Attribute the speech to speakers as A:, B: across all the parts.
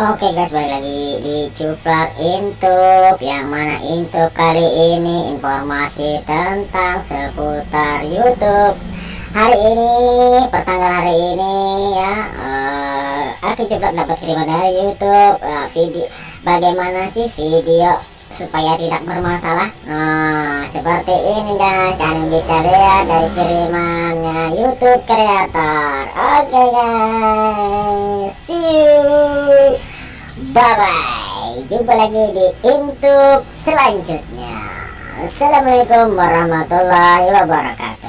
A: Oke guys, balik lagi di Cuplak Intub, yang mana Intub kali ini informasi tentang seputar YouTube. Hari ini, pertanggal hari ini ya, aku Cuplak dapat kiriman dari YouTube video bagaimana sih video supaya tidak bermasalah. Nah, seperti ini guys, kalian bisa lihat dari kirimannya YouTube Creator. Oke guys, see you, bye bye, jumpa lagi di Intub selanjutnya. Assalamualaikum warahmatullahi wabarakatuh.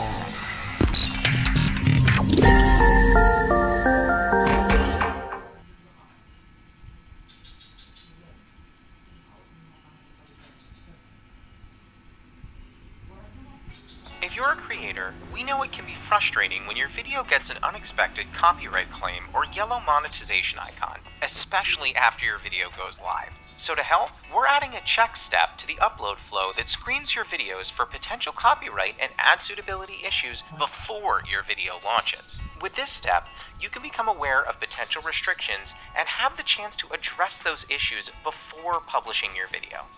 B: If you're a creator, we know it can be frustrating when your video gets an unexpected copyright claim or yellow monetization icon, especially after your video goes live. So to help, we're adding a check step to the upload flow that screens your videos for potential copyright and ad suitability issues before your video launches. With this step, you can become aware of potential restrictions and have the chance to address those issues before publishing your video.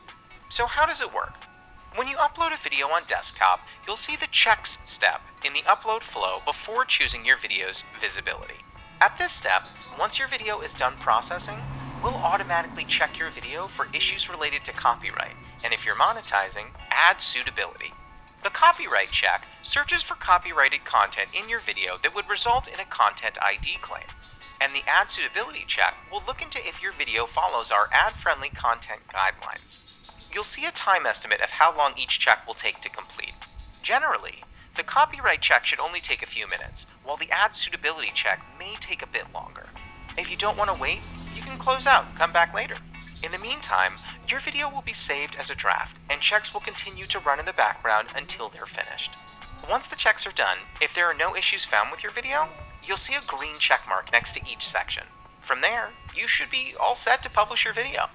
B: So how does it work? When you upload a video on desktop, you'll see the checks step in the upload flow before choosing your video's visibility. At this step, once your video is done processing, we'll automatically check your video for issues related to copyright, and if you're monetizing, ad suitability. The copyright check searches for copyrighted content in your video that would result in a content ID claim, and the ad suitability check will look into if your video follows our ad-friendly content guidelines. You'll see a time estimate of how long each check will take to complete. Generally, the copyright check should only take a few minutes, while the ad suitability check may take a bit longer. If you don't want to wait, you can close out and come back later. In the meantime, your video will be saved as a draft, and checks will continue to run in the background until they're finished. Once the checks are done, if there are no issues found with your video, you'll see a green check mark next to each section. From there, you should be all set to publish your video.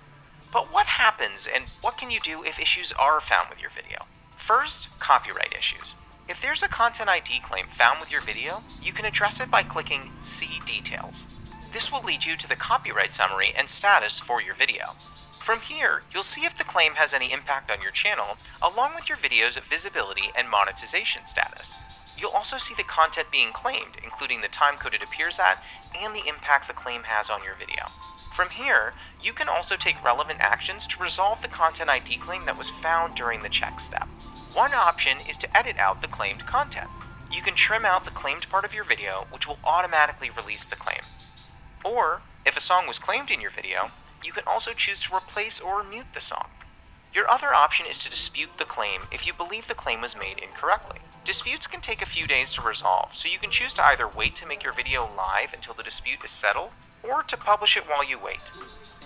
B: But what happens and what can you do if issues are found with your video? First, copyright issues. If there's a content ID claim found with your video, you can address it by clicking See Details. This will lead you to the copyright summary and status for your video. From here, you'll see if the claim has any impact on your channel, along with your video's visibility and monetization status. You'll also see the content being claimed, including the time code it appears at, and the impact the claim has on your video. From here, you can also take relevant actions to resolve the content ID claim that was found during the check step. One option is to edit out the claimed content. You can trim out the claimed part of your video, which will automatically release the claim. Or, if a song was claimed in your video, you can also choose to replace or mute the song. Your other option is to dispute the claim if you believe the claim was made incorrectly. Disputes can take a few days to resolve, so you can choose to either wait to make your video live until the dispute is settled, or to publish it while you wait.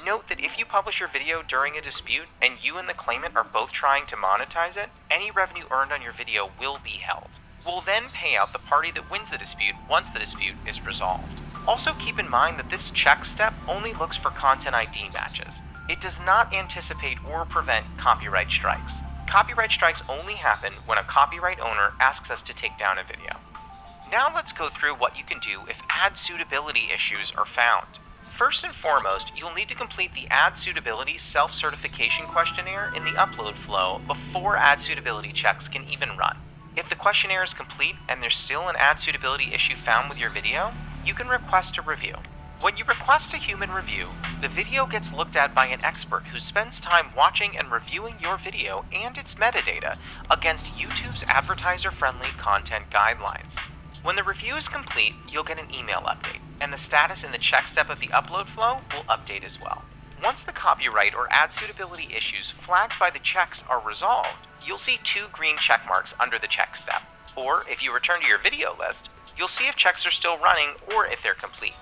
B: Note that if you publish your video during a dispute and you and the claimant are both trying to monetize it, any revenue earned on your video will be held. We'll then pay out the party that wins the dispute once the dispute is resolved. Also keep in mind that this check step only looks for content ID matches. It does not anticipate or prevent copyright strikes. Copyright strikes only happen when a copyright owner asks us to take down a video. Now let's go through what you can do if ad suitability issues are found. First and foremost, you'll need to complete the ad suitability self-certification questionnaire in the upload flow before ad suitability checks can even run. If the questionnaire is complete and there's still an ad suitability issue found with your video, you can request a review. When you request a human review, the video gets looked at by an expert who spends time watching and reviewing your video and its metadata against YouTube's advertiser-friendly content guidelines. When the review is complete, you'll get an email update, and the status in the check step of the upload flow will update as well. Once the copyright or ad suitability issues flagged by the checks are resolved, you'll see two green check marks under the check step. Or, if you return to your video list, you'll see if checks are still running or if they're complete.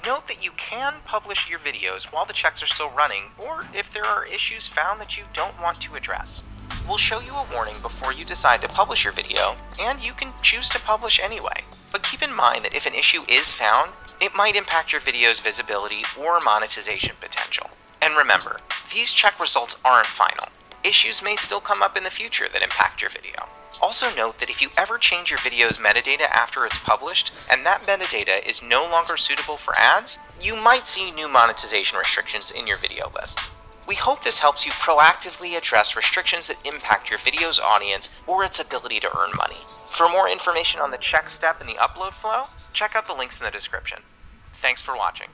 B: Note that you can publish your videos while the checks are still running, or if there are issues found that you don't want to address. We'll show you a warning before you decide to publish your video, and you can choose to publish anyway. But keep in mind that if an issue is found, it might impact your video's visibility or monetization potential. And remember, these check results aren't final. Issues may still come up in the future that impact your video. Also note that if you ever change your video's metadata after it's published, and that metadata is no longer suitable for ads, you might see new monetization restrictions in your video list. We hope this helps you proactively address restrictions that impact your video's audience or its ability to earn money. For more information on the check step in the upload flow, check out the links in the description. Thanks for watching.